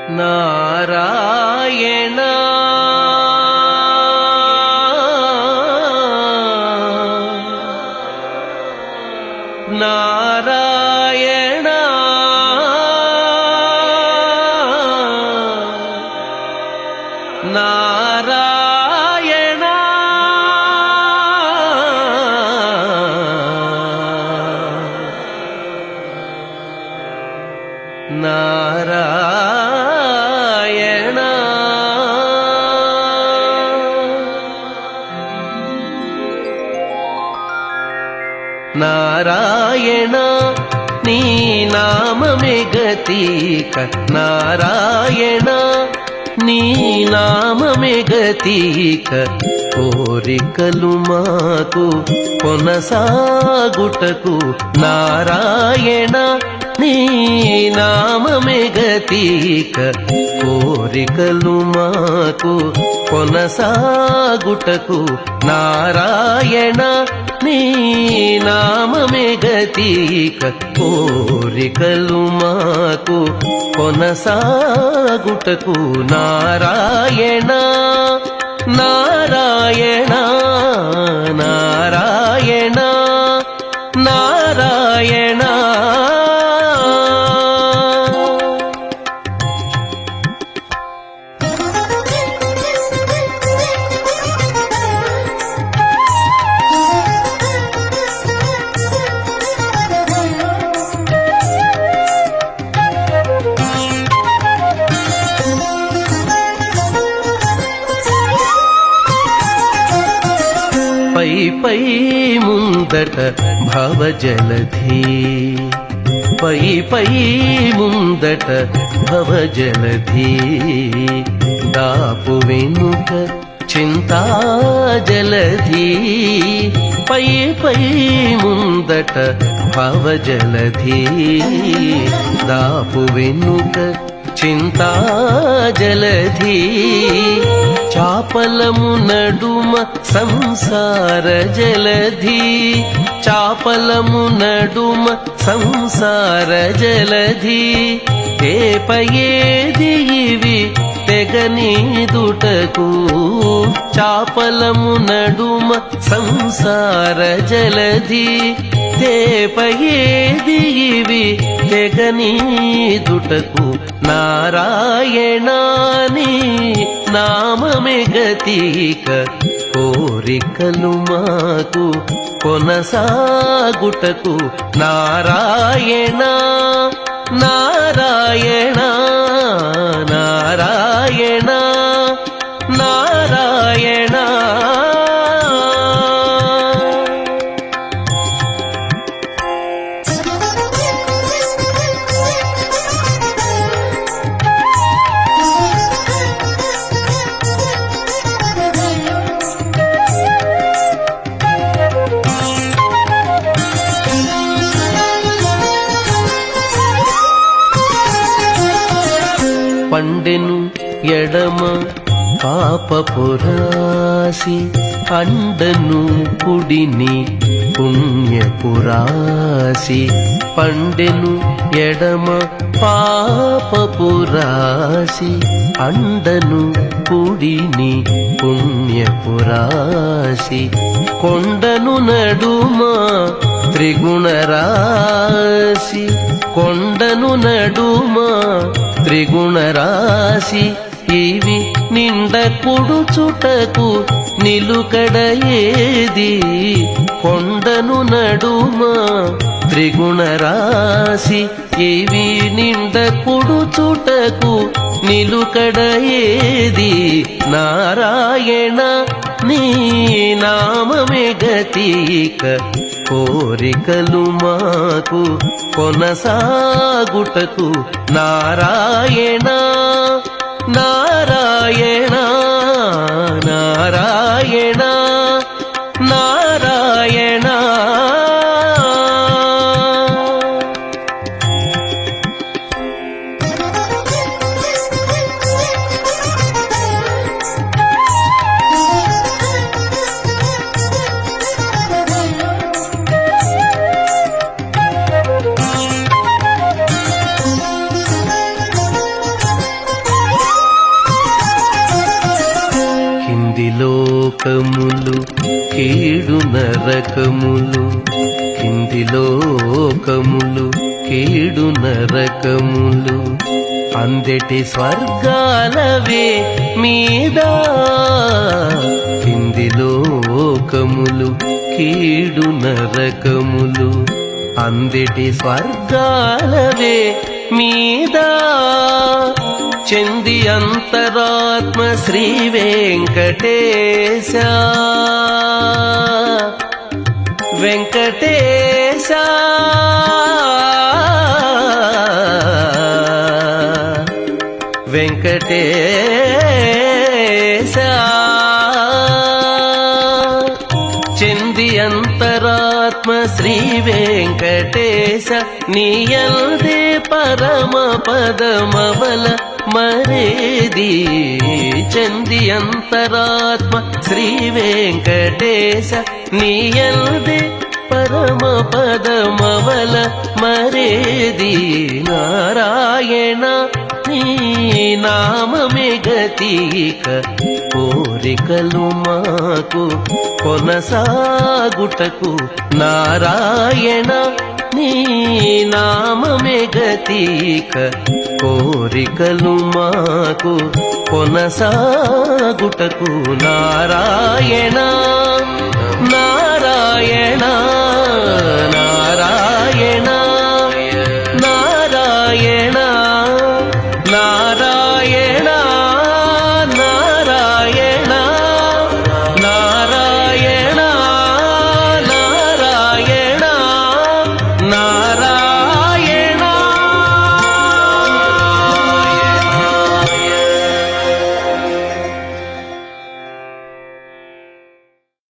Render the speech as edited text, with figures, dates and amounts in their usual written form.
నారాయణ నారాయణ నారాయణ నారాయణ నారాయణ నీ నామమే గతిక నారాయణ నీ నామమే గతిక కోరికలు మాకు కొనసాగుటకు నారాయణ నీ నామమే గతిక కోరికలు మాకు కొనసాగుటకు నారాయణ నీ నామమే గతిక కోరికలు మాకు కొనసాగుటకు నారాయణ నారాయణ నారాయణ నారాయణ పై పై ముందట భవజలధి పై పై ముందట భవజలధి దాపు వెనుక చింతాజలధి పై పై ముందట భవజలధి దాపు వెనుక చింతాజలధి చాపలము నడుమ సంసార జలధి చాపలము నడుమ సంసార జలధి తేపయేది ఇవి తెగనీదుటకు చాపలము నడుమ సంసార జలధి తేపయేది ఇవి తెగనీదుటకు నారాయణాని నామమే గతిక కోరికలు మాకు కొనసాగుటకు నారాయణ నారాయణ నారాయణ నారాయణ పండెను ఎడమ పాపపురాసి అండను కుడిని పుణ్యపురాసి పండెను ఎడమ పాపపురాసి అండను కుడిని పుణ్యపురాసి కొండను నడుమ త్రిగుణరాశి కొండను నడుమ త్రిగుణరాశి ఇవి నిండ కుడుచుటకు నిలుకడ ఏది కొండను నడుమ త్రిగుణరాశి ఇవి నిండ కుడుచుటకు నిలుకడ ఏది నారాయణ నీ నామమే గతిక కోరికలు మాకు కొనసాగుటకు నారాయణ నారాయణ నారాయణ నారాయణ లోకములు కీడు నరకములు కింది లోకములు కీడు నరకములు అందెటి స్వర్గాలవే మీద కింది లోకములు కీడు నరకములు అందెటి స్వర్గాలవే మీద చెంది అంతరాత్మ శ్రీ వెంకటేశ వెంకటేశ వెంకటేశ చెంది అంతరాత్మ శ్రీ వెంకటేశ నీయందే పరమ పదమవల మరేది చెంది అంతరాత్మ శ్రీ వెంకటేశ నీయందే పరమ పదమవల మరేది నారాయణ నీ నామమే గతిక కోరికలు మాకు కొనసాగుటకు నారాయణ నీ నామమే గతిక కోరికలు మాకు కొనసాగుటకు నారాయణ నారాయణ నారాయణ నారాయణ నారాయణ